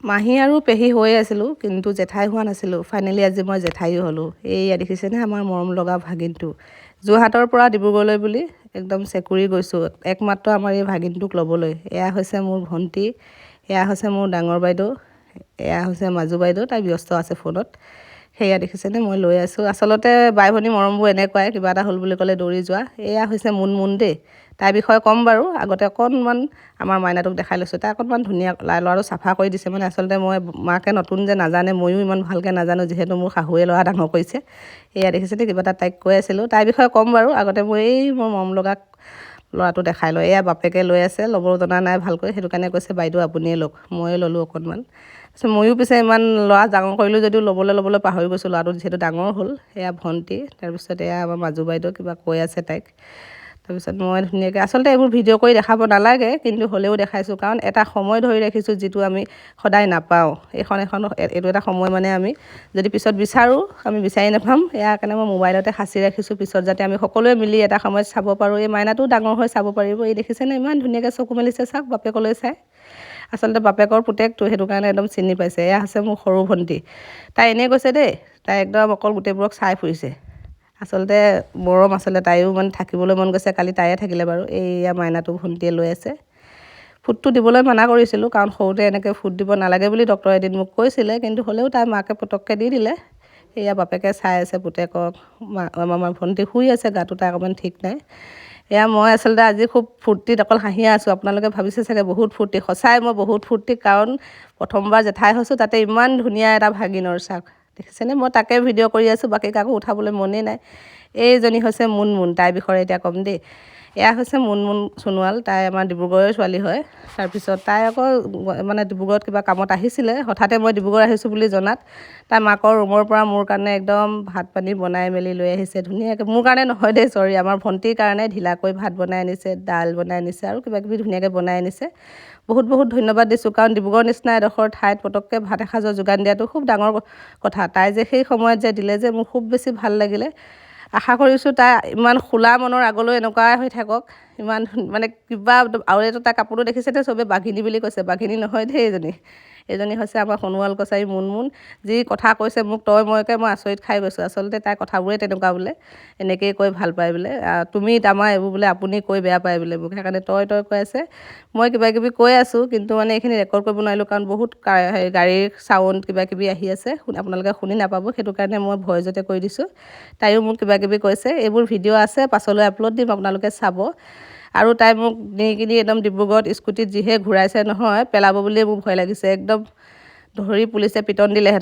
মাহী আৰু পেহী হৈ আছিলোঁ কিন্তু জেঠাই হোৱা নাছিলোঁ। ফাইনেলি আজি মই জেঠাইও হ'লোঁ। এইয়া দেখিছেনে আমাৰ মৰম লগা ভাগিনটো। যোৰহাটৰ পৰা ডিব্ৰুগড়লৈ বুলি একদম চেকুৰি গৈছোঁ একমাত্ৰ আমাৰ এই ভাগিনটোক ল'বলৈ। এয়া হৈছে মোৰ ভণ্টি, এয়া হৈছে মোৰ ডাঙৰ বাইদেউ, এয়া হৈছে মাজু বাইদেউ, তাই ব্যস্ত আছে ফোনত। সেয়া দেখিছেনে মই লৈ আছোঁ। আচলতে বাই ভনী মৰমবোৰ এনেকুৱাই, কিবা এটা হ'ল বুলি ক'লে দৌৰি যোৱা। এয়া হৈছে মুনমুন দেই, তাইৰ বিষয়ে ক'ম বাৰু। আগতে অকণমান আমাৰ মাইনাটোক দেখাই লৈছোঁ। তাই অকণমান ধুনীয়া, ল'ৰাটো চাফা কৰি দিছে। মানে আচলতে মই মাকে নতুন যে নাজানে, ময়ো ইমান ভালকৈ নাজানো যিহেতু মোৰ শাহুৱে ল'ৰা ডাঙৰ কৰিছে। এয়া দেখিছেনে কিবা এটা তাইক কৈ আছিলোঁ। তাইৰ বিষয়ে ক'ম বাৰু। আগতে মোৰ মৰম লগা ল'ৰাটো দেখাই লয়। এয়া বাপেকে লৈ আছে, ল'ব জনা নাই ভালকৈ, সেইটো কাৰণে কৈছে বাইদেউ আপুনিয়ে লওক। ময়ে ল'লোঁ অকণমান। তাৰপিছত ময়ো পিছে ইমান ল'ৰা ডাঙৰ কৰিলোঁ যদিও ল'বলৈ পাহৰি গৈছোঁ। ল'ৰাটো যিহেতু ডাঙৰ হ'ল। এয়া ভণ্টি, তাৰপিছত এয়া আমাৰ মাজু বাইদেউ কিবা কৈ আছে তাইক। তাৰপিছত মই ধুনীয়াকৈ, আচলতে এইবোৰ ভিডিঅ' কৰি দেখাব নালাগে কিন্তু হ'লেও দেখাইছোঁ, কাৰণ এটা সময় ধৰি ৰাখিছোঁ যিটো আমি সদায় নাপাওঁ। এইটো এটা সময় মানে আমি যদি পিছত বিচাৰোঁ আমি বিচাৰি নাপাম। ইয়াৰ কাৰণে মই মোবাইলতে সাঁচি ৰাখিছোঁ, পিছত যাতে আমি সকলোৱে মিলি এটা সময়ত চাব পাৰোঁ। এই মাইনাটোও ডাঙৰ হৈ চাব পাৰিব। এই দেখিছেনে ইমান ধুনীয়াকৈ চকু মেলিছে, চাওক বাপেকলৈ চাই। আচলতে বাপেকৰ পুতেকটো, সেইটো কাৰণে একদম চিনি পাইছে। এয়া হৈছে মোৰ সৰু ভণ্টি। তাই এনেই কৈছে দেই, তাই একদম অকল গোটেইবোৰক চাই ফুৰিছে। আচলতে মৰম, আচলতে তাইও মানে থাকিবলৈ মন গৈছে। কালি তাইয়ে থাকিলে বাৰু। এইয়া মাইনাটো ভণ্টিয়ে লৈ আছে। ফুটটো দিবলৈ মানা কৰিছিলোঁ, কাৰণ সৰুতে এনেকৈ ফুট দিব নালাগে বুলি ডক্টৰে এদিন মোক কৈছিলে, কিন্তু হ'লেও তাই মাকে পটককৈ দি দিলে। এয়া বাপেকে চাই আছে পুতেকক। আমাৰ ভণ্টি শুই আছে, গাটো তাই অকণমান ঠিক নাই। এয়া মই আচলতে আজি খুব ফূৰ্তিত অকল হাঁহিয়ে আছোঁ। আপোনালোকে ভাবিছে চাগে বহুত ফূৰ্তি, সঁচাই মই বহুত ফূৰ্তি, কাৰণ প্ৰথমবাৰ জেঠাই হৈছোঁ, তাতে ইমান ধুনীয়া এটা ভাগিনৰ, চাওক দেখিছেনে। মই তাকে ভিডিঅ' কৰি আছোঁ, বাকী কাকো উঠাবলৈ মনেই নাই। এইজনী হৈছে মুনমুন, তাইৰ বিষয়ে এতিয়া ক'ম দেই। এয়া হৈছে মুনমুন সোণোৱাল, তাই আমাৰ ডিব্ৰুগড়ৰে ছোৱালী হয়। তাৰপিছত তাই আকৌ মানে ডিব্ৰুগড়ত কিবা কামত আহিছিলে, হঠাতে মই ডিব্ৰুগড় আহিছোঁ বুলি জনাত তাই মাকৰ ৰুমৰ পৰা মোৰ কাৰণে একদম ভাত পানী বনাই মেলি লৈ আহিছে ধুনীয়াকৈ। মোৰ কাৰণে নহয় দেই, চৰি, আমাৰ ভণ্টিৰ কাৰণে ঢিলাকৈ ভাত বনাই আনিছে, দাইল বনাই আনিছে আৰু কিবা কিবি ধুনীয়াকৈ বনাই আনিছে। বহুত বহুত ধন্যবাদ দিছোঁ, কাৰণ ডিব্ৰুগড় নিচিনা এডোখৰ ঠাইত পটককৈ ভাত এসাঁজৰ যোগান দিয়াটো খুব ডাঙৰ কথা। তাই যে সেই সময়ত যে দিলে যে মোৰ খুব বেছি ভাল লাগিলে। আশা কৰিছোঁ তাই ইমান খোলা মনৰ আগলৈ এনেকুৱাই হৈ থাকক। ইমান মানে কিবা, আৰু এইটো তাই কাপোৰটো দেখিছেনে, চবেই বাঘিনী বুলি কৈছে। বাঘিনী নহয় দেই এইজনী হৈছে আমাৰ সোণোৱাল কছাৰী মুনমুন। যি কথা কৈছে মোক তই মইকে, মই আচৰিত খাই গৈছোঁ। আচলতে তাই কথাবোৰে তেনেকুৱা বোলে, এনেকৈয়ে কৈ ভাল পায় বোলে। তুমি তামাৰ এইবোৰ বোলে আপুনি কৈ বেয়া পায় বোলে মোক, সেইকাৰণে তই কৈ আছে। মই কিবা কিবি কৈ আছোঁ, কিন্তু মানে এইখিনি ৰেকৰ্ড কৰিব নোৱাৰিলোঁ, কাৰণ বহুত গাড়ীৰ চাউণ্ড কিবা কিবি আহি আছে, আপোনালোকে শুনি নাপাব। সেইটো কাৰণে মই ভইচতে কৈ দিছোঁ। তাইও মোক কিবা কিবি কৈছে। এইবোৰ ভিডিঅ' আছে, পাছলৈ আপলোড দিম, আপোনালোকে চাব। আৰু তাই মোক নি কিনি একদম ডিব্ৰুগড়ত স্কুটিত যিহে ঘূৰাইছে নহয়, পেলাব বুলিয়ে মোৰ ভয় লাগিছে। একদম ধৰি পুলিচে পিটন দিলেহেঁতেন।